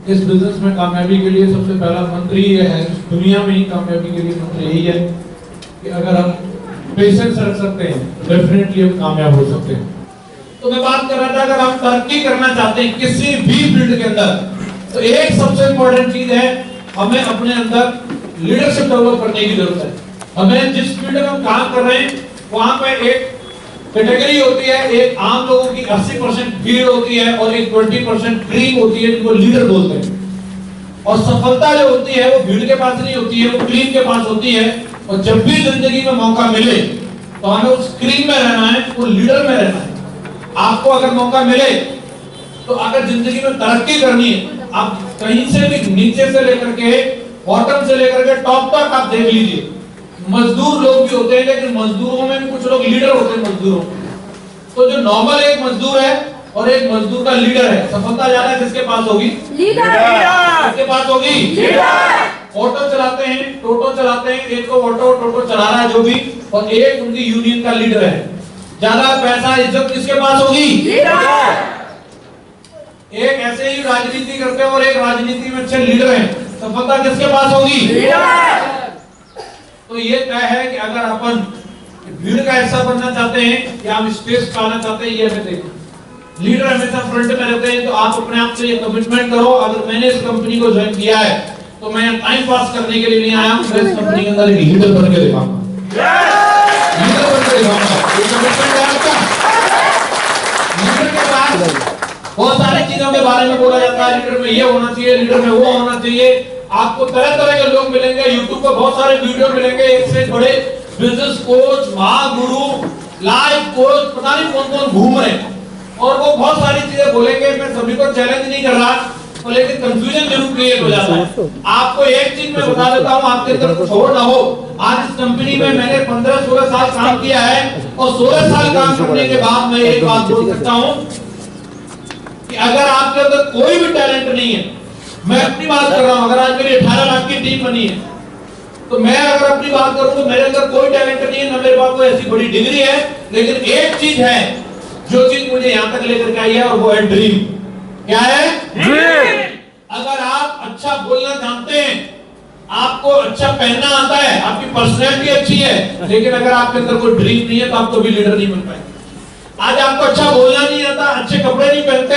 इस बिजनेस में कामयाबी के लिए सबसे पहला मंत्र ही है, दुनिया में ही कामयाबी के लिए मंत्र यही है कि अगर हम पेशेंस रख सकते हैं डेफिनेटली हम कामयाब हो सकते हैं। तो मैं बात कर रहा था, अगर आप तरक्की करना चाहते हैं किसी भी फील्ड के अंदर, तो एक सबसे इंपॉर्टेंट चीज है, हमें अपने अंदर लीडरशिप डेवलप करने की जरूरत है। हमें जिस फील्ड में हम काम कर रहे हैं वहां पे एक कैटेगरी होती है, एक आम लोगों की 80% भीड़ होती है और एक 20% क्रीम होती है जिनको लीडर बोलते हैं। और सफलता जो होती है वो भीड़ के पास नहीं होती है, वो क्रीम के पास होती है। और जब भी जिंदगी में मौका मिले तो हमें उस क्रीम में रहना है, वो लीडर में रहना है। आपको अगर मौका मिले तो अगर जिंदगी में तरक्की करनी है, आप कहीं से भी नीचे से लेकर के बॉटम से लेकर के टॉप तक आप देख लीजिए, मजदूर लोग भी होते हैं, लेकिन मजदूरों में भी कुछ लोग लीडर होते हैं मजदूरों। तो जो नॉर्मल एक मजदूर है और एक मजदूर का लीडर है, सफलता ज्यादा किसके पास होगी? लीडर। किसके पास होगी? लीडर। ऑटो चलाते हैं, टोटो चलाते हैं, एक को ऑटो टोटो चला रहा है जो भी, और एक उनकी यूनियन का लीडर है। ज्यादा पैसा इज्जत किसके पास होगी? लीडर। एक ऐसे ही राजनीति करते हैं और एक राजनीति में अच्छे लीडर हैं, सफलता किसके पास होगी? लीडर। तो ये तय है कि अगर अपन भीड़ का हिस्सा बनना चाहते हैं या हम स्पेस पाना चाहते हैं, ये हमें देखना। लीडर हमेशा फ्रंट में रहते हैं, तो आप अपने आप से ये कमिटमेंट करो, अगर मैंने इस कंपनी को ज्वाइन किया है तो मैं टाइम पास करने के लिए नहीं आया हूं, मैं इस कंपनी के अंदर एक लीडर बन के दिखाऊंगा। लीडर बन के दिखाऊंगा, ये कमिटमेंट है आपका। लीडर के बाद बहुत सारी चीजों के बारे में बोला जाता है, लीडर में ये होना चाहिए, लीडर में वो होना चाहिए। आपको तरह तरह के लोग मिलेंगे, यूट्यूब पर बहुत सारे वीडियो मिलेंगे, एक से बड़े business coach, Mahaguru, life coach, पता नहीं कौन कौन घूम रहे हैं और वो बहुत सारी चीजें बोलेंगे। मैं सभी को चैलेंज नहीं कर रहा, तो लेकिन कंफ्यूजन जरूर क्रिएट हो जाता है। आपको एक चीज मैं बता देता हूँ, आपके अंदर कुछ और ना हो। आज इस कंपनी में मैंने 15-16 साल काम किया है और 16 साल काम करने के बाद मैं एक बात बोल सकता हूँ कि अगर आपके अंदर कोई भी टैलेंट नहीं है, मैं अपनी बात कर रहा हूं, अगर आज मेरी 18 लाख की टीम बनी है तो मैं अगर अपनी बात करूं तो मेरे अंदर कोई टैलेंट नहीं है, ना मेरे पास कोई ऐसी बड़ी डिग्री है, लेकिन एक चीज है जो चीज मुझे यहां तक लेकर के आई है और वो है ड्रीम। क्या है? ड्रीम। अगर आप अच्छा बोलना जानते हैं, आपको अच्छा पहनना आता है, आपकी पर्सनैलिटी अच्छी है, लेकिन अगर आपके अंदर कोई ड्रीम नहीं है तो आप कभी लीडर नहीं बन पाएंगे। आज आपको अच्छा बोलना नहीं आता, अच्छे कपड़े नहीं पहनते,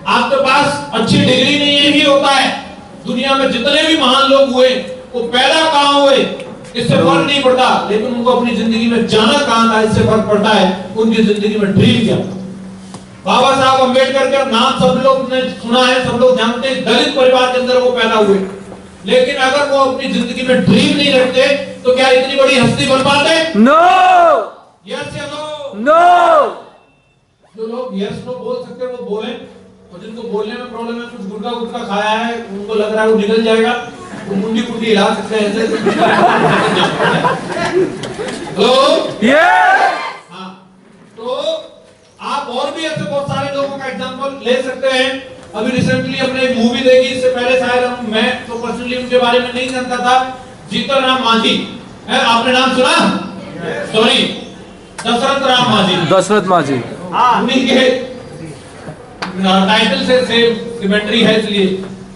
आपके पास अच्छी डिग्री नहीं है, ही होता है। दुनिया में जितने भी महान लोग हुए वो पैदा कहां हुए इससे फर्क नहीं पड़ता, लेकिन उनको अपनी जिंदगी में जाना कहां था इससे फर्क पड़ता है, उनकी जिंदगी में ड्रीम क्या था। बाबा साहब अम्बेडकर का नाम सब लोग ने सुना है, सब लोग जानते हैं, दलित परिवार के अंदर वो पैदा हुए, लेकिन अगर वो अपनी जिंदगी में ड्रीम नहीं रखते तो क्या इतनी बड़ी हस्ती बन पाते? नो। यस या नो? नो। जो लोग यस नो बोल सकते हैं वो बोले, और जिनको बोलने में प्रॉब्लम है, कुछ गुटखा गुटखा खाया है, उनको लग रहा है वो निकल जाएगा, वो मुंडी कुंडी हिला सकते हैं ऐसे। हेलो, हाँ, तो आप और भी ऐसे बहुत सारे लोगों का एग्जांपल ले सकते हैं। अभी रिसेंटली अपने एक मूवी देखी, इससे पहले शायद मैं तो पर्सनली उनके बारे में नहीं जानता था, जीतन राम मांझी है, आपने नाम सुना? सॉरी, दशरथ राम मांझी। दशरथ मांझी, उन्हीं के टाइटल से सेम सिमेट्री है, इसलिए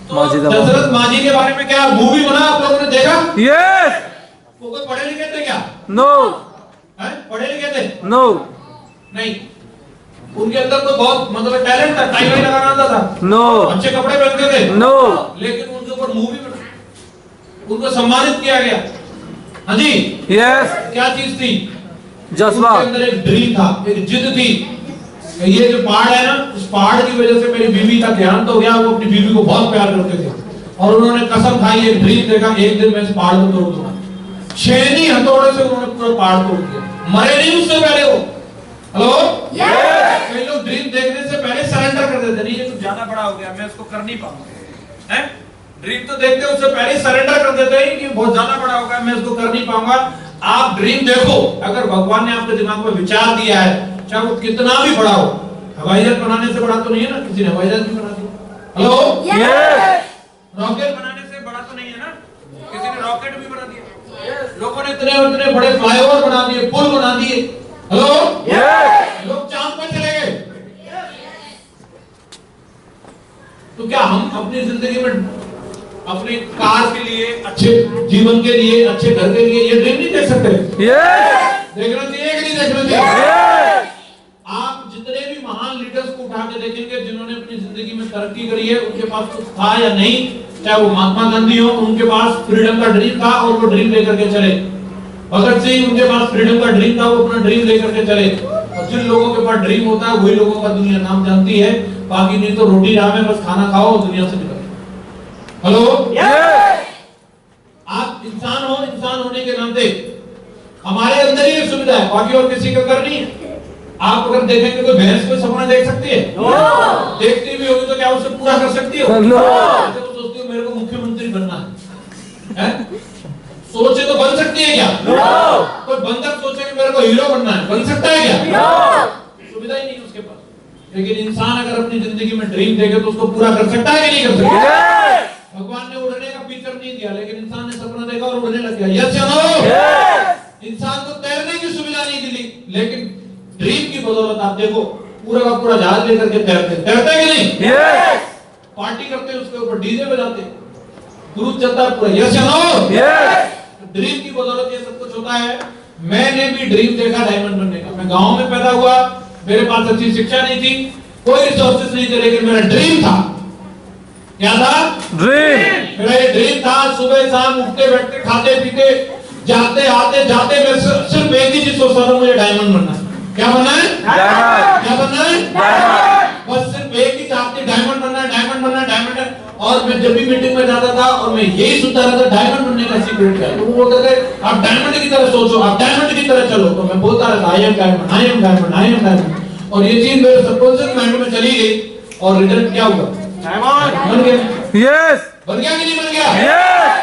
तो दशरथ मांझी के बारे में क्या मूवी बना, आप लोगों ने देखा? यस। वो कोई पढ़े लिखे थे क्या? नो। पढ़े लिखे थे? नो। नहीं, उनके अंदर तो बहुत मतलब टैलेंट था, टाई वाई लगाना आता था, नो। अच्छे कपड़े पहनते थे, नो। लेकिन उनके ऊपर मूवी बना, उनको सम्मानित किया गया। हाँ जी, यस। क्या चीज थी? जज्बा। उनके अंदर एक ड्रीम था, एक जिद थी। ये जो पहाड़ है ना, उस पहाड़ की वजह से मेरी बीवी का देहांत हो गया। वो अपनी बीवी को बहुत प्यार करते थे और उन्होंने कसम खाई, एक ड्रीम देखा, एक दिन मैं इस पहाड़ को तोड़ दूंगा। छेनी हथौड़े से उन्होंने पूरा पहाड़ तोड़ दिया, मरे नहीं उससे पहले वो। हेलो, कई लोग ड्रीम देखने से पहले सरेंडर कर देते, नहीं ये कुछ ज्यादा बड़ा हो गया, मैं इसको कर नहीं पाऊंगा, है। ड्रीम तो देखते हैं, उससे पहले सरेंडर कर देते हैं कि बहुत ज्यादा बड़ा हो गया, मैं इसको कर नहीं पाऊंगा। आप ड्रीम देखो, अगर भगवान ने आपके दिमाग में विचार दिया है, चाहे वो कितना भी बड़ा हो, हवाई जहाज बनाने से बड़ा तो नहीं है ना, किसी ने हवाई जहाज भी बना दिया। हेलो, रॉकेट बनाने से बड़ा तो नहीं है ना, किसी ने रॉकेट भी बना दिया। लोगों ने इतने बड़े फ्लाईओवर बना दिए, पुल बना दिए। हेलो, लोग चांद पर चले गए। तो क्या हम अपनी जिंदगी में अपनी कार के लिए, अच्छे जीवन के लिए, अच्छे घर के लिए ये ड्रीम नहीं देख सकते? देखना चाहिए कि नहीं देखना चाहिए? आप जितने भी महान लीडर्स को उठा के देखेंगे जिन्होंने अपनी जिंदगी में तरक्की करी है, उनके पास कुछ था या नहीं, चाहे वो महात्मा गांधी हो, उनके पास फ्रीडम का ड्रीम था और वो ड्रीम लेकर के चले। भगत सिंह, उनके पास फ्रीडम का ड्रीम था, वो अपना ड्रीम लेकर के चले। और जिन लोगों के पास ड्रीम होता है वही लोगों का दुनिया नाम जानती है, बाकी नहीं तो रोटी राम है, बस खाना खाओ और दुनिया से निकलो। हेलो, आप इंसान हो, इंसान होने के नाते हमारे अंदर ही सुविधा है, बाकी और किसी का कर नहीं है। आप अगर देखेंगे कोई भैंस कोई सपना देख सकती है? देखती भी होगी तो क्या उसे पूरा कर सकती हो? तो सोचती हो मेरे को मुख्यमंत्री बनना है, सोचे तो बन सकती है क्या? कोई बंदर सोचे कि मेरे को हीरो बनना है, बन सकता है क्या? सुविधा ही नहीं उसके पास। लेकिन इंसान अगर अपनी जिंदगी में ड्रीम देखे तो उसको पूरा कर सकता है कि नहीं कर सकता? भगवान ने उड़ने का फीचर नहीं दिया, लेकिन इंसान ने सपना देखा और उड़ने लग गया। यस या नो? इंसान को तैरने की सुविधा नहीं दी, लेकिन ड्रीम की बदौलत आप देखो पूरा का पूरा जहाज लेकर के तैरते कि नहीं? पार्टी करते उसके ऊपर डीजे बजाते, क्रूज चलता है पूरा। यस या नो? ड्रीम की बदौलत ये सब कुछ होता है। मैंने भी ड्रीम देखा डायमंड बनने का। मैं गांव में पैदा हुआ, मेरे पास अच्छी शिक्षा नहीं थी, कोई रिसोर्सेज नहीं थे, लेकिन मेरा ड्रीम था। क्या था? ड्रीम। मेरा ये ड्रीम था, सुबह शाम उठते बैठते खाते पीते जाते आते जाते मैं सिर्फ एक ही चीज सोचता था, मुझे डायमंड बनना है। क्या बनना है? डायमंड। क्या बनना है? डायमंड। बस सिर्फ एक ही चाहती, डायमंड बनना है, डायमंड बनना है, डायमंड। और मैं जब भी मीटिंग में जाता था और मैं यही सुनता रहता, डायमंड बनने का सीक्रेट क्या है? तो वो बोलते थे आप डायमंड की तरह सोचो, आप डायमंड की तरह चलो। तो मैं बोलता रहता I am diamond, I am diamond, I am diamond. और ये चीज मेरे सबकॉन्शियस माइंड में चली गई और रिजल्ट क्या हुआ? बन गया। यस, बन गया कि नहीं बन गया? यस।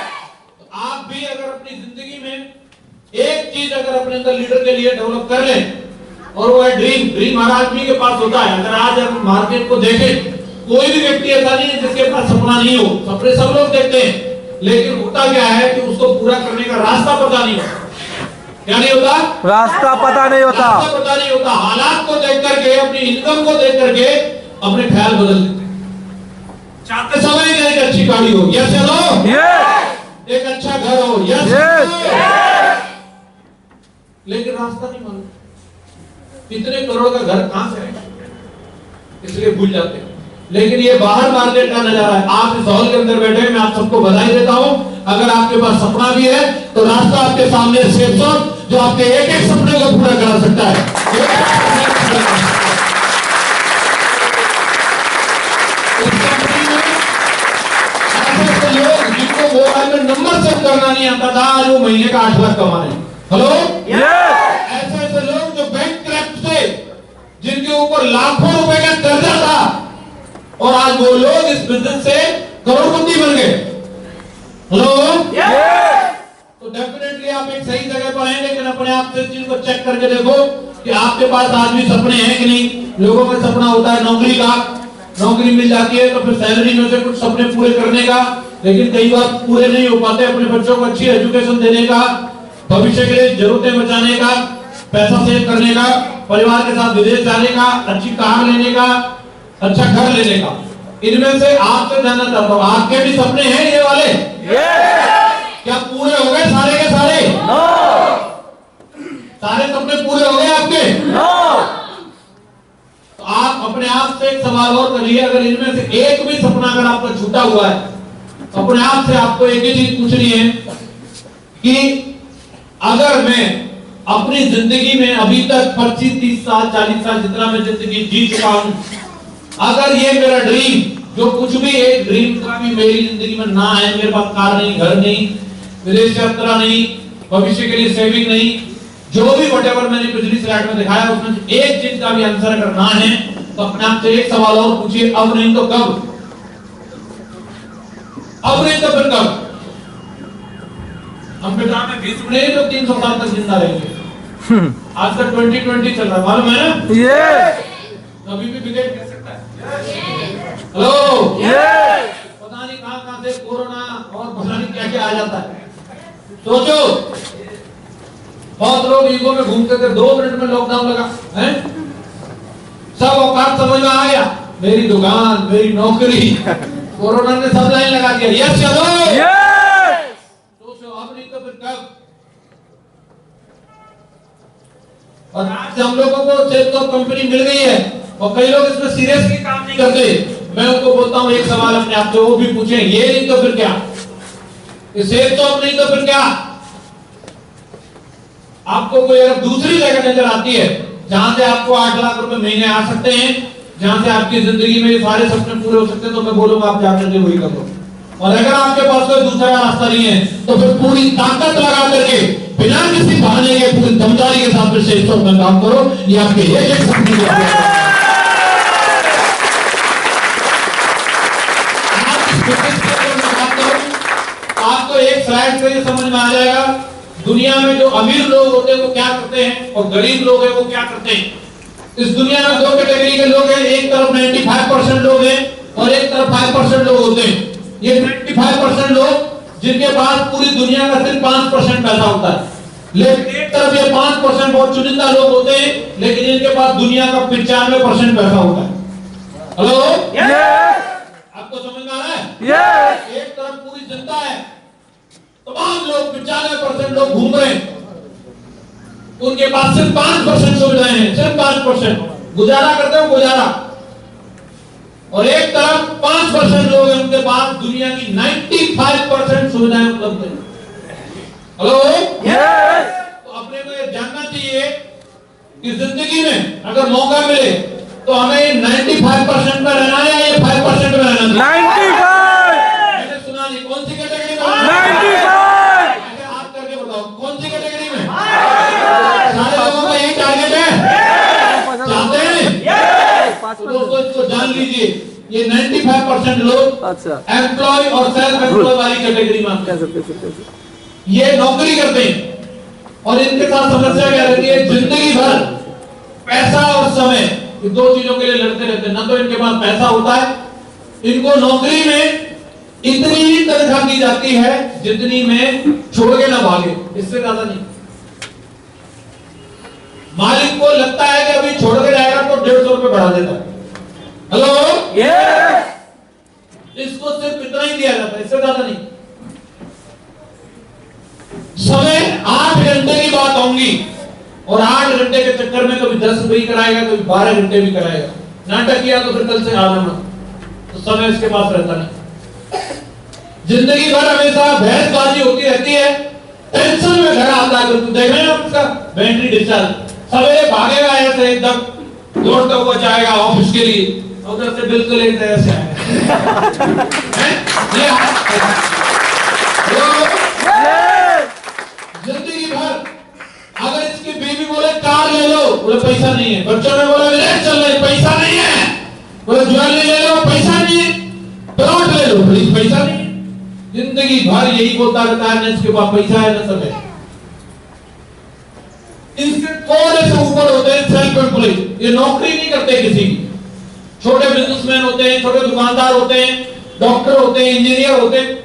तो आप भी अगर अपनी जिंदगी में एक चीज अगर अपने अंदर लीडर के लिए डेवलप कर लें, और वो है ड्रीम। ड्रीम हर आदमी के पास होता है। अगर आज हम मार्केट को देखें, कोई भी व्यक्ति ऐसा नहीं है जिसके पास सपना नहीं हो। सपने सब लोग देखते हैं, लेकिन होता क्या है कि उसको पूरा करने का रास्ता पता नहीं होता। क्या नहीं होता? रास्ता पता नहीं होता। रास्ता पता नहीं होता। हालात को देख करके, अपनी इनकम को देख करके अपने ख्याल बदल देते। चाहते सब है कि एक अच्छी गाड़ी हो, यस या नो? यस। एक अच्छा घर हो, यस यस। लेकिन रास्ता नहीं मालूम, कितने करोड़ का घर कहां से है, इसलिए भूल जाते हैं। लेकिन ये बाहर मार्केट का नजारा है। आप इस हॉल के अंदर बैठे, मैं आप सबको बधाई देता हूं। अगर आपके पास सपना भी है तो रास्ता आपके सामने सेफ जोन, जो आपके एक एक सपने को पूरा करा सकता है। लोग जिनको मोबाइल में नंबर सेव करना नहीं आता था, आज वो महीने का 8 लाख कमा रहे हैं। हेलो, ऐसे ऐसे लोग जो बैंक क्रैप्ट थे, जिनके ऊपर लाखों रुपए का कर्जा था, और आज वो लोग इस बिजनेस से करोड़पति बन गए। हेलो, तो डेफिनेटली आप एक सही जगह पर हैं, लेकिन अपने आप से इस चीज को चेक करके देखो कि आपके पास आज भी सपने हैं कि नहीं। लोगों का सपना होता है नौकरी का, नौकरी मिल जाती है तो फिर सैलरी में से कुछ सपने पूरे करने का, लेकिन कई बार पूरे नहीं हो पाते। अपने बच्चों को अच्छी एजुकेशन देने का, भविष्य के लिए जरूरतें बचाने का, पैसा सेव करने का, परिवार के साथ विदेश जाने का, अच्छी कार लेने का, अच्छा घर लेने का। इनमें से आपसे जानना चाहता हूँ, आपके भी सपने हैं ये वाले? क्या पूरे हो गए सारे के सारे? सारे सपने पूरे हो गए आपके? तो आप अपने आप से एक सवाल और करिए, अगर इनमें से एक भी सपना अगर आपका छूटा हुआ है, अपने आप से आपको एक ही चीज पूछनी है कि अगर मैं अपनी जिंदगी में अभी तक 25, 30 साल, 40 साल जितना मैं जिंदगी जी चुका हूं, अगर ये मेरा ड्रीम, जो कुछ भी एक ड्रीम का भी मेरी जिंदगी में ना है, मेरे पास कार नहीं, घर नहीं, विदेश यात्रा नहीं, भविष्य के लिए सेविंग नहीं, जो भी व्हाटएवर मैंने पिछली स्लाइड में दिखाया, उसमें एक चीज का भी आंसर अगर ना है, तो अपने आप से एक सवाल और पूछिए, अब नहीं तो कब? अब नहीं तो फिर कब? हम पिता में भीष्म नहीं तो 300 साल तक जिंदा रहेंगे। आज तक 2020 चल रहा है, मालूम है ना? कभी भी बिगड़ कर सकता है। हेलो, पता नहीं कहां से कोरोना और पता नहीं क्या क्या आ जाता है। सोचो, बहुत लोग ईगो में घूमते थे, 2 मिनट में लॉकडाउन लगा है, सब औकात समझ में आ गया, मेरी दुकान, मेरी नौकरी, कोरोना ने सब लाइन लगा दिया, यस या नो? सोचो अब नहीं तो फिर कब? और आज हम लोगों को सेल्स कंपनी मिल गई है और कई लोग इसमें सीरियसली काम नहीं करते। मैं उनको बोलता हूं एक सवाल अपने आप से वो भी पूछें, ये नहीं तो फिर क्या? सेल्स नहीं तो फिर क्या? आपको कोई अगर दूसरी जगह नजर आती है जहां से आपको 8 लाख रुपए महीने आ सकते हैं, जहां से आपकी जिंदगी में सारे सपने पूरे हो सकते हैं, तो मैं बोलूंगा आप जाकर के वही करो। और अगर आपके पास कोई दूसरा रास्ता नहीं है तो फिर पूरी ताकत लगा करके बिना किसी बहाने के पूरी दमदारी के साथ सेल्स में काम करो। ये आपके एक सपने आपको एक स्लाइड से समझ में आ जाएगा दुनिया में जो अमीर लोग होते हैं वो क्या करते हैं और गरीब लोग हैं वो क्या करते हैं। इस दुनिया में दो कैटेगरी के लोग हैं, एक तरफ 95% लोग हैं और एक तरफ 5% लोग होते हैं। ये 95% लोग जिनके पास पूरी दुनिया का सिर्फ 5% पैसा होता है, लेकिन एक तरफ ये 5% बहुत चुनिंदा लोग होते हैं लेकिन इनके पास दुनिया का 95% पैसा होता है। हेलो, आपको समझ में आ रहा है? एक तरफ पूरी जनता है, तमाम लोग 95% लोग घूम रहे हैं, उनके पास सिर्फ 5% सुविधाएं हैं, सिर्फ 5% गुजारा करते हो गुजारा। और एक तरफ 5% लोग हैं, उनके पास दुनिया की 95% सुविधाएं उपलब्ध हैं। हेलो, तो अपने को ये जानना चाहिए कि जिंदगी में अगर मौका मिले तो हमें 95% में रहना है या ये 5% में रहना है? 95। मैंने सुना नहीं, कौन सी कैटेगरी में? 95। हाथ करके बताओ कौन सी कैटेगरी में? सारे लोगों का यही टारगेट है, जानते हैं? तो दोस्तों इसको जान लीजिए, ये 95% लोग एम्प्लॉय और सेल्फ एम्प्लॉय वाली कैटेगरी में आते हैं। ये नौकरी करते हैं और इनके साथ समस्या क्या रहती है, जिंदगी भर पैसा और समय दो चीजों के लिए लड़ते रहते हैं। ना तो इनके पास पैसा होता है, इनको नौकरी में इतनी ही तनख्वाह दी जाती है जितनी में छोड़ के ना भागे, इससे ज्यादा नहीं। मालिक को लगता है कि अभी छोड़ के जाएगा तो 150 रुपए बढ़ा देता है। हेलो, इसको सिर्फ इतना ही दिया जाता है, इससे ज्यादा नहीं। समय 8 घंटे की बात होंगी और 8 घंटे के चक्कर में कभी 10 भी कराएगा, कभी 12 घंटे भी कराएगा। नाटक किया तो फिर कल से आना मत, तो समय इसके पास रहता नहीं। जिंदगी भर हमेशा बहसबाजी होती रहती है, टेंशन में घर आता है। तो देख रहे हैं आप उसका बैटरी डिस्चार्ज, सवेरे भागेगा ऐसे एकदम दौड़ता हुआ जाएगा ऑफिस के लिए, उधर से बिल्कुल एक तरह से आएगा। जिंदगी भर अगर इसकी बीवी बोले कार ले लो, बोले पैसा नहीं है। बच्चों ने बोला विदेश चल रहे, पैसा नहीं है। बोले ज्वेलरी ले लो, पैसा नहीं है। प्लॉट ले लो, प्लीज पैसा नहीं है। जिंदगी भर यही बोलता रहता है, न इसके पास पैसा है न समय। इसके थोड़े से ऊपर होते हैं सेल्फ एम्प्लॉयड, ये नौकरी नहीं करते किसी की। छोटे बिजनेसमैन होते हैं, छोटे दुकानदार होते हैं, डॉक्टर होते हैं, इंजीनियर होते हैं।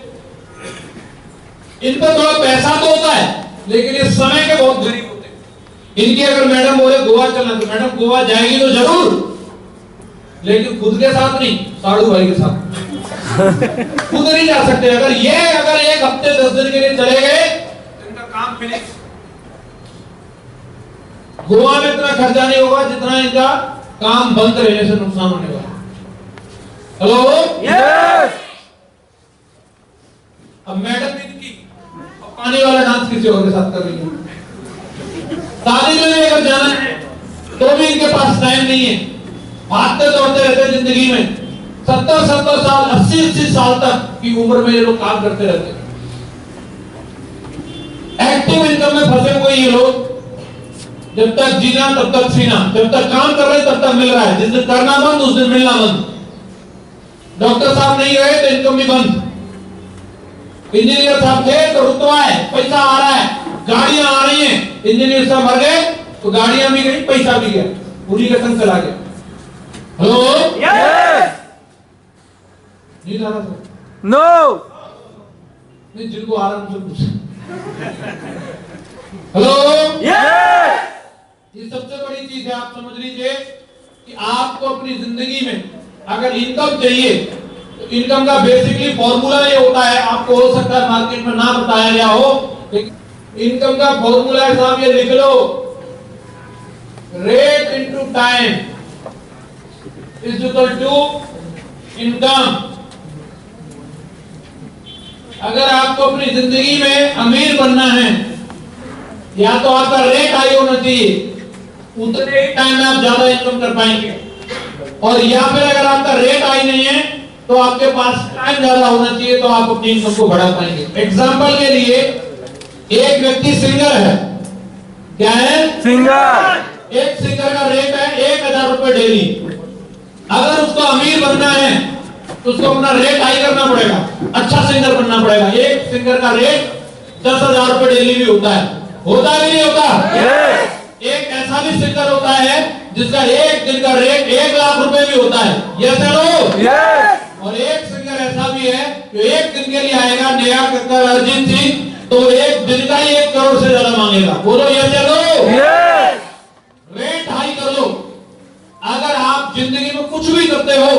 इन पर थोड़ा पैसा तो होता है लेकिन ये समय के बहुत गरीब होते हैं। इनकी अगर मैडम बोले गोवा चलना तो मैडम गोवा जाएगी तो जरूर, लेकिन खुद के साथ नहीं, साड़ू भाई के साथ खुद नहीं जा सकते। अगर 1 हफ्ते 10 दिन के लिए चले गए तो इनका काम फिनिश। गोवा में इतना खर्चा नहीं होगा जितना इनका काम बंद रहने से नुकसान होने वाला। हेलो, अब मैडम इनकी पानी वाला डांस किसी और के साथ कर रही है। शादी में अगर जाना है तो भी इनके पास टाइम नहीं है, भागते दौड़ते रहते जिंदगी में। 70 साल 80 साल तक की उम्र में ये लोग काम करते रहते हैं। एक्टिव इनकम में फंसे हुए ये लोग, जब तक जीना तब तक सीना, जब तक काम कर रहे तब तक मिल रहा है, जिस दिन करना बंद उस दिन मिलना बंद। डॉक्टर साहब नहीं गए तो इनकम भी बंद, इंजीनियर साहब थे तो रुतबा है, पैसा आ रहा है, गाड़ियां आ रही हैं। इंजीनियर साहब मर गए तो गाड़ियां भी गई, पैसा भी गया, पूरी का संग चला गया। हेलो, नहीं जा रहा नो, नहीं जिनको आ रहा है उनसे पूछ। हेलो, ये सबसे बड़ी चीज है, आप समझ लीजिए कि आपको अपनी जिंदगी में अगर इनकम चाहिए इनकम का बेसिकली फॉर्मूला ये होता है, आपको हो सकता है मार्केट में ना बताया गया हो, लेकिन इनकम का फॉर्मूला है साहब, ये लिख लो, rate into time is equal to income. अगर आपको अपनी जिंदगी में अमीर बनना है, या तो आपका रेट हाई होना चाहिए, उतने ही टाइम में आप ज्यादा इनकम कर पाएंगे, और या फिर अगर आपका रेट हाई नहीं है तो आपके पास टाइम ज्यादा होना चाहिए, तो आप अपनी इनकम को बढ़ा पाएंगे। एग्जांपल के लिए, एक व्यक्ति सिंगर है, क्या है? सिंगर। एक सिंगर का रेट है 1000 रुपए डेली। अगर उसको अमीर बनना है तो उसको अपना रेट हाई करना पड़ेगा, अच्छा सिंगर बनना पड़ेगा। एक सिंगर का रेट 10,000 रुपए डेली भी होता है कि नहीं होता? एक ऐसा भी सिंगर होता है जिसका एक दिन का रेट 1 लाख रुपए भी होता है, यस नो? और एक सिंगर ऐसा भी है जो एक दिन के लिए आएगा, नेहा कक्कर, अरिजीत सिंह, तो एक दिन का ही 1 करोड़ से ज्यादा मांगेगा। बोलो यस या नो? रेट हाई कर लो। अगर आप जिंदगी में कुछ भी करते हो,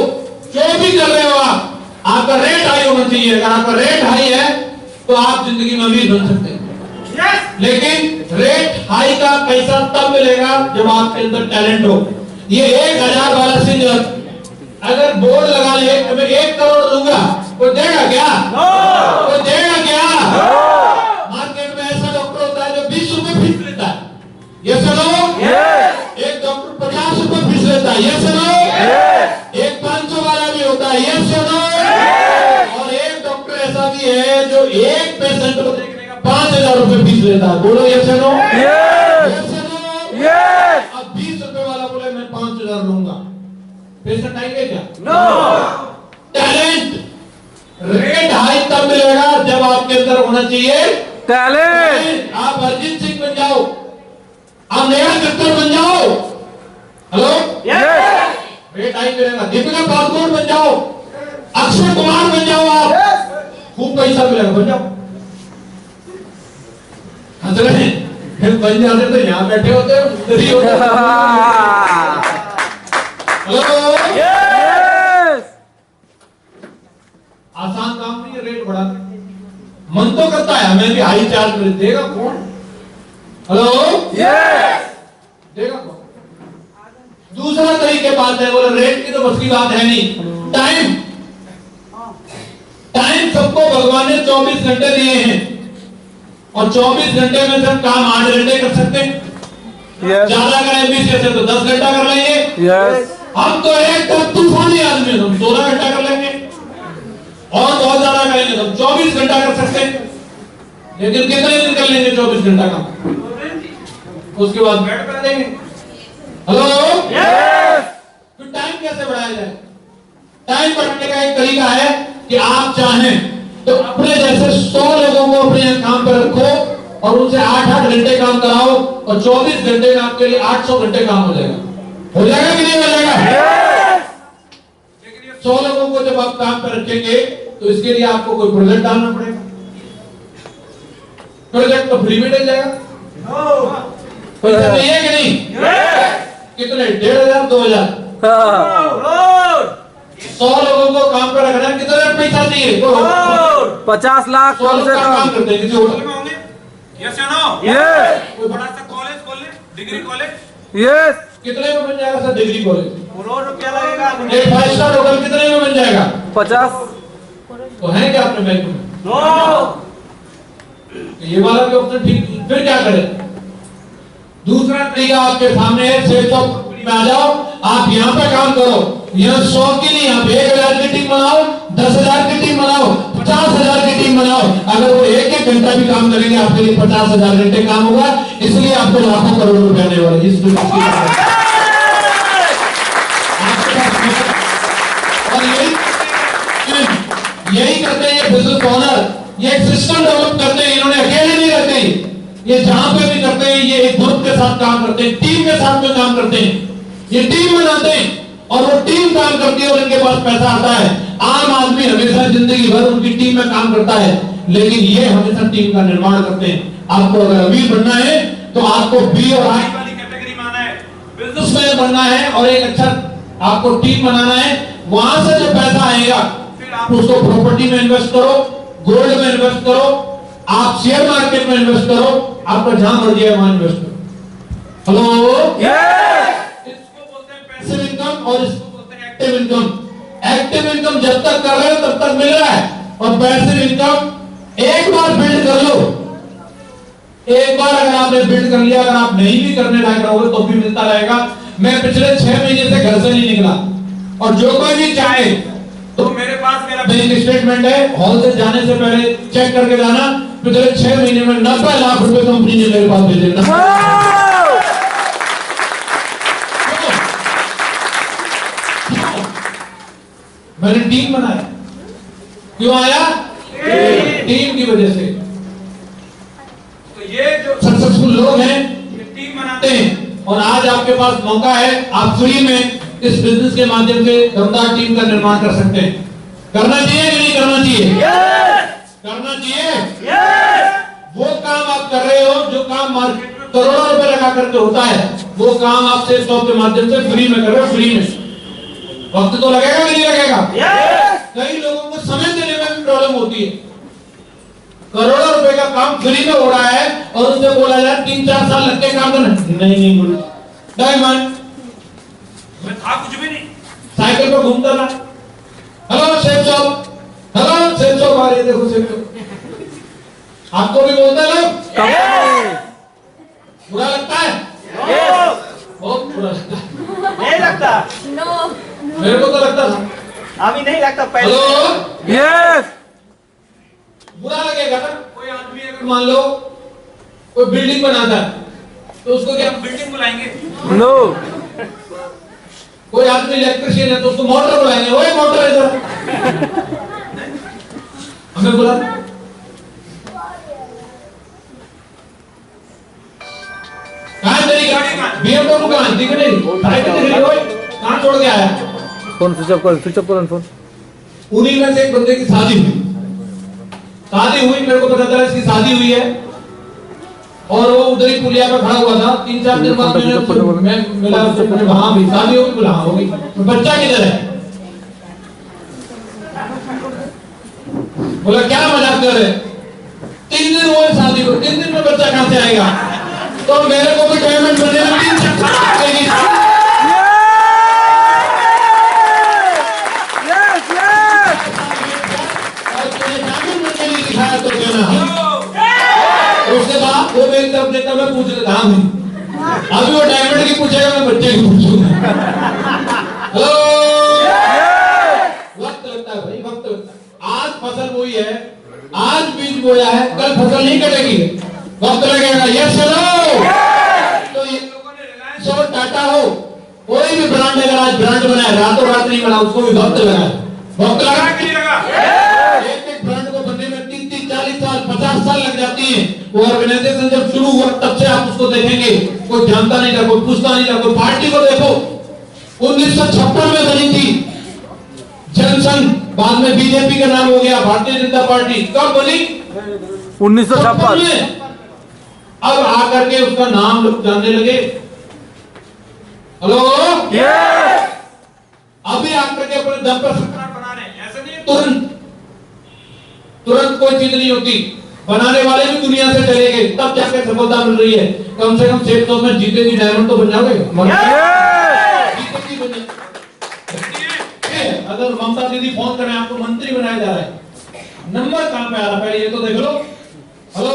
जो भी कर रहे हो आप, आपका रेट हाई होना चाहिए। अगर आपका रेट हाई है तो आप जिंदगी में अमीर बन सकते हैं। लेकिन रेट हाई का पैसा तब मिलेगा जब आपके अंदर टैलेंट हो। ये 1000 वाला सिंगर अगर बोर्ड लगा ले तो मैं 1 करोड़ दूंगा, कोई देगा क्या? कोई देगा क्या? मार्केट में ऐसा डॉक्टर होता है जो 20 रुपए फीस लेता है, यस नो? एक डॉक्टर 50 रुपए फीस लेता है, यस नो? एक 500 वाला भी होता है, यस नो? और एक डॉक्टर ऐसा भी है जो एक पेशेंट को देखने का 5000 रुपए फीस लेता है। बोलो यस नो? Yes no? अब 20 रुपए वाला बोले मैं 5000 लूंगा, पेशेंट आएंगे क्या? नो। टैलेंट, रेट हाई तब मिलेगा जब आपके अंदर होना चाहिए टैलेंट। आप अरिजीत सिंह बन जाओ, आप नेहा कक्कर बन जाओ, हेलो, रेट हाई मिलेगा। दीपिका पादुकोण बन जाओ, अक्षय कुमार बन जाओ, आप खूब पैसा मिलेगा, बन जाओ। हंस रहे हैं, फिर बन जाते तो यहाँ बैठे होते आसान काम नहीं है रेट बढ़ाना। मन तो करता है हमें भी हाई चार्ज मिले, देगा कौन? हेलो, देगा कौन? दूसरा तरीके बात है, बोले रेट की तो बस की बात है नहीं। टाइम, टाइम सबको भगवान ने 24 घंटे दिए हैं, और 24 घंटे में सब काम 8 घंटे कर सकते हैं। ज्यादा करें 20 से तो 10 घंटा कर लेंगे। हम तो एक तूफानी आदमी, हम 16 घंटा कर लेंगे, और बहुत ज्यादा करेंगे तो 24 घंटा कर सकते हैं। लेकिन कितने दिन कर लेंगे 24 घंटा का? उसके बाद बेड कर देंगे। हेलो, फिर टाइम कैसे बढ़ाया जाए? टाइम बढ़ाने का एक तरीका है कि आप चाहें तो अपने जैसे 100 लोगों को अपने यहाँ काम पर रखो और उनसे 8-8 घंटे काम कराओ, और 24 घंटे में आपके लिए 800 घंटे काम हो जाएगा। हो जाएगा कि नहीं हो जाएगा? लेकिन ये 100 लोगों को जब आप काम पर रखेंगे तो इसके लिए आपको कोई प्रोजेक्ट डालना पड़ेगा। प्रोजेक्ट तो फ्री में मिल जाएगा, पैसा नहीं है कि नहीं? कितने? 1500, 2000। 100 लोगों को काम पर रखना, कितना पैसा चाहिए? 50 लाख कम से काम करते हैं किसी होटल में होंगे, यस या नो? यस। कोई बड़ा सा कॉलेज खोल ले, डिग्री कॉलेज, यस। कितने में बन जाएगा सर डिग्री कॉलेज? करोड़ रुपया लगेगा। एक 5 स्टार होटल कितने में बन जाएगा? 50। तो है क्या अपने बैंक में? नो। ये वाला भी ऑप्शन ठीक, फिर क्या करें? दूसरा तरीका आपके सामने है, सेल्स ऑफ कंपनी में आ जाओ, आप यहाँ पे काम करो। यहाँ 100 की नहीं, आप 1000 की टीम बनाओ, 10,000 की टीम बनाओ, 50,000 की टीम बनाओ। अगर वो 1-1 घंटा भी काम करेंगे आपके लिए 50,000 घंटे काम होगा, इसलिए आपको लाखों करोड़ रुपए आने वाले। इस और यही करते हैं ये बिजनेस ओनर, ये एक सिस्टम डेवलप करते हैं। इन्होंने अकेले नहीं करते, ये जहां पे भी करते हैं ये एक ग्रुप के साथ काम करते हैं, टीम के साथ में काम करते हैं। ये टीम बनाते हैं और वो टीम काम करती है और इनके पास पैसा आता है। आम आदमी हमेशा जिंदगी भर उनकी टीम में काम करता है, लेकिन ये हमेशा टीम का निर्माण करते हैं। आपको अगर अमीर बनना है तो आपको बी और आई वाली कैटेगरी में आना है, बिजनेसमैन बनना है और एक अच्छा आपको टीम बनाना है। वहां से जो पैसा आएगा फिर आप उसको प्रॉपर्टी में इन्वेस्ट करो, गोल्ड में इन्वेस्ट करो, आप शेयर मार्केट में इन्वेस्ट करो, आपका जहां मर्जी है वहां इन्वेस्ट करो। हेलो, इसको बोलते हैं पैसिव इनकम और इसको बोलते हैं एक्टिव इनकम। एक्टिव इनकम जब तक कर रहे हो तब तक मिल रहा है, और पैसिव इनकम एक बार बिल्ड कर लो, एक बार अगर आपने बिल्ड कर लिया, अगर आप नहीं भी करने लायक रहोगे तो भी मिलता रहेगा। मैं पिछले 6 महीने से घर से नहीं निकला, और जो कोई भी चाहे तो मेरे पास मेरा बैंक स्टेटमेंट है, हॉल से जाने से पहले चेक करके जाना। पिछले 6 महीने में 90 लाख रुपए कंपनी ने मेरे पास भेजे। मैंने टीम बनाया, क्यों आया? टीम की वजह से। तो ये जो सक्सेसफुल लोग हैं ये टीम बनाते हैं, और आज आपके पास मौका है, आप फ्री में इस बिजनेस के माध्यम से दमदार टीम का निर्माण कर सकते हैं। करना चाहिए कि नहीं करना चाहिए? करना चाहिए। वो काम आप कर रहे हो जो काम मार्केट में करोड़ों रुपए लगा करके होता है, वो काम आप सेल्स टॉप के माध्यम से फ्री में कर रहे हो। फ्री में वक्त तो लगेगा कि नहीं लगेगा? कई लोगों को समय देने में भी प्रॉब्लम होती है। करोड़ों रुपए का काम फ्री में हो रहा है और उससे बोला जाए 3-4 साल लगते काम करना, नहीं बोलो डायमंड मैं था कुछ भी नहीं, साइकिल पर घूमता रहा। Hello sales shop, hello sales shop आ रही है, देखो सेल्स शॉप। आपको भी बोलता है लोग? बुरा लगता है? बहुत बुरा लगता है। नहीं लगता? मेरे को तो लगता था। अभी नहीं लगता पहले। हेलो, यस, बुरा लगेगा ना। कोई आदमी अगर मान लो कोई बिल्डिंग बनाता है तो उसको क्या बिल्डिंग बुलाएंगे? नो। कोई आदमी इलेक्ट्रिशियन है तो उसको मोटर बुलाएंगे, ओए मोटर इधर। हमें बुला कहाँ है तेरी गाड़ी? BMW कहाँ है? दिख नहीं, साइकिल दिख रही है, कहाँ छोड़ के आया? फोन स्विच ऑफ कर फोन। उन्हीं में से एक बंदे की शादी हुई, मेरे को पता चला इसकी शादी हुई है, और वो उधर ही पुलिया पे खड़ा हुआ था। 3-4 दिन बाद मैं मिला उससे, वहां भी शादी होगी, बोला हाँ होगी। बच्चा किधर है? बोला क्या मजाक कर रहे? 3 दिन हुए शादी को, 3 दिन में बच्चा कहां से आएगा? तो मेरे को भी पेमेंट बने 3-4 साल लगेगी। उसके बाद वो मेरी तरफ देखता, मैं पूछ लेता हाँ अभी वो डायमंड की पूछेगा, मैं बच्चे की पूछूंगा। हेलो, वक्त लगता है भाई, वक्त लगता है। आज फसल बोई है, आज बीज बोया है, कल फसल नहीं कटेगी, वक्त लगेगा। Yes hello. तो ये लोगों ने रिलायंस और टाटा हो, कोई भी ब्रांड अगर आज ब्रांड बनाया, रातों रात नहीं बना, उसको भी वक्त लगा। वक्त लगा कि नहीं लगा? एक ब्रांड को बनने में 30-30, 40 साल, 50 साल लग जाती है। वो ऑर्गेनाइजेशन जब शुरू हुआ तब से आप उसको देखेंगे, कोई जानता नहीं था, कोई पूछता नहीं था। कोई पार्टी को देखो, 1956 में बनी थी जनसंघ, बाद में बीजेपी का नाम हो गया भारतीय जनता पार्टी। कब बनी? 1956 में। अब आकर के उसका नाम लोग जानने लगे। हेलो, अभी आकर के अपने दम पर सरकार बना रहे हैं, ऐसा नहीं तुरंत कोई चीज नहीं होती। बनाने वाले भी दुनिया से चले गए, तब जाके सफलता मिल रही है। कम से कम 600 में जीतेगी डायमंड तो बन जाओगे। अगर ममता दीदी फोन करें आपको मंत्री बनाया जा रहा है, नंबर कहां पे आ रहा है पहले ये तो देख लो। हेलो,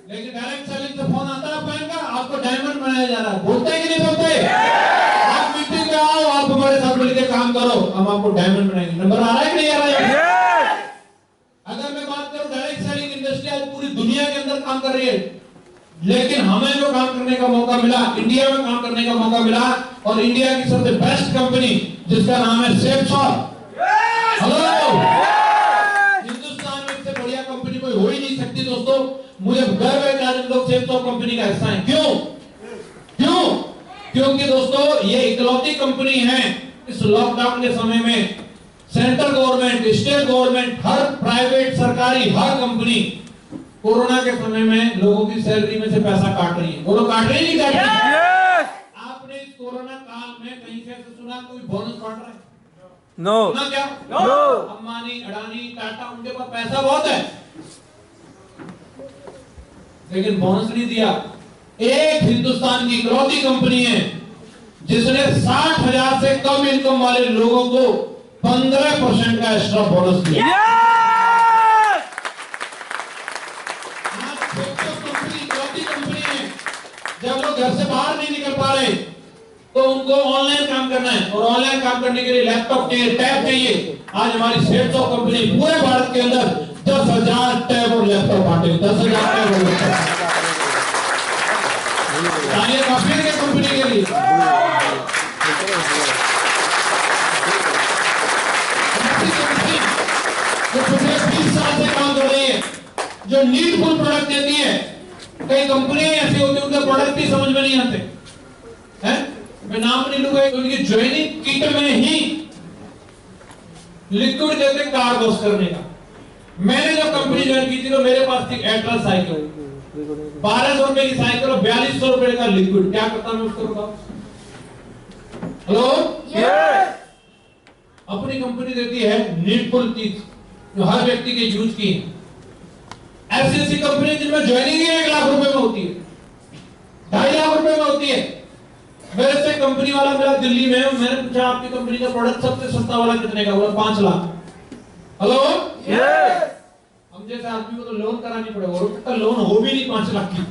लेकिन डायरेक्ट सेलिंग से फोन आता है बैंक का, आपको डायमंड बनाया जा रहा है। बोलते हैं कि नहीं बोलते? आप मीटिंग में आओ, आप हमारे साथ मिलकर काम करो, हम आपको डायमंड बनाएंगे। नंबर आ रहा है कि नहीं आ रहा है? अगर मैं बात करूं, डायरेक्ट सेलिंग इंडस्ट्री आज पूरी दुनिया के अंदर काम कर रही है, लेकिन हमें जो काम करने का मौका मिला, इंडिया में काम करने का मौका मिला, और इंडिया की सबसे बेस्ट कंपनी जिसका नाम है सेल्सफॉर्स। हेलो, हिंदुस्तान में इससे बढ़िया कंपनी कोई हो ही नहीं सकती दोस्तों। मुझे गर्व है कि आज हम लोग सेल्सफॉर्स कंपनी का हिस्सा हैं। क्यों? क्योंकि दोस्तों ये इकलौती कंपनी है इस लॉकडाउन के समय में, सेंट्रल गवर्नमेंट, स्टेट गवर्नमेंट, हर प्राइवेट, सरकारी हर कंपनी कोरोना के समय में लोगों की सैलरी में से पैसा काट रही है। वो लोग काट रही नहीं काट रही? आपने इस कोरोना काल में कहीं से सुना कोई बोनस काट रहा है? नो ना क्या? नो अंबानी, अडानी, टाटा, उनके पास पैसा बहुत है, लेकिन बोनस नहीं दिया। एक हिंदुस्तान की इकलौती कंपनी है जिसने 60,000 से कम इनकम वाले लोगों को 15% का एक्स्ट्रा बोनस दिया। कंपनी इकलौती कंपनी है, जब लोग घर से बाहर नहीं निकल पा रहे तो उनको ऑनलाइन काम करना है, और ऑनलाइन काम करने के लिए लैपटॉप चाहिए, टैब चाहिए। आज हमारी 150 कंपनी पूरे भारत के अंदर 10,000 टैब और लैपटॉप बांटे, 10,000 टैब और लैपटॉप। काफी है कंपनी के लिए। जो पिछले 20 साल से काम कर रही है, जो नीडफुल प्रोडक्ट देती है। कई कंपनियां ऐसी होती है उनके प्रोडक्ट भी समझ में नहीं आते हैं, मैं नाम नहीं लूंगा। उनकी ज्वाइनिंग किट में ही लिक्विड देते कार वॉश करने का। मैंने जब कंपनी ज्वाइन की थी तो मेरे पास थी एट्लस साइकिल, 1200 रुपए की साइकिल और 4200 रुपए का लिक्विड। क्या करता मैं उसको बताओ? हेलो, अपनी कंपनी देती है नीडफुल चीज जो हर व्यक्ति के यूज की। ऐसी ऐसी कंपनी जिनमें ज्वाइनिंग ही 1 लाख रुपए में होती है, 2.5 लाख रुपए में होती है। मेरे से कंपनी वाला मेरा दिल्ली में है, मैंने पूछा आपकी कंपनी का प्रोडक्ट सबसे सस्ता वाला कितने का? बोला 5 लाख। हेलो, हम जैसे आदमी को तो लोन करानी पड़ेगा, और लोन हो भी नहीं 5 लाख की।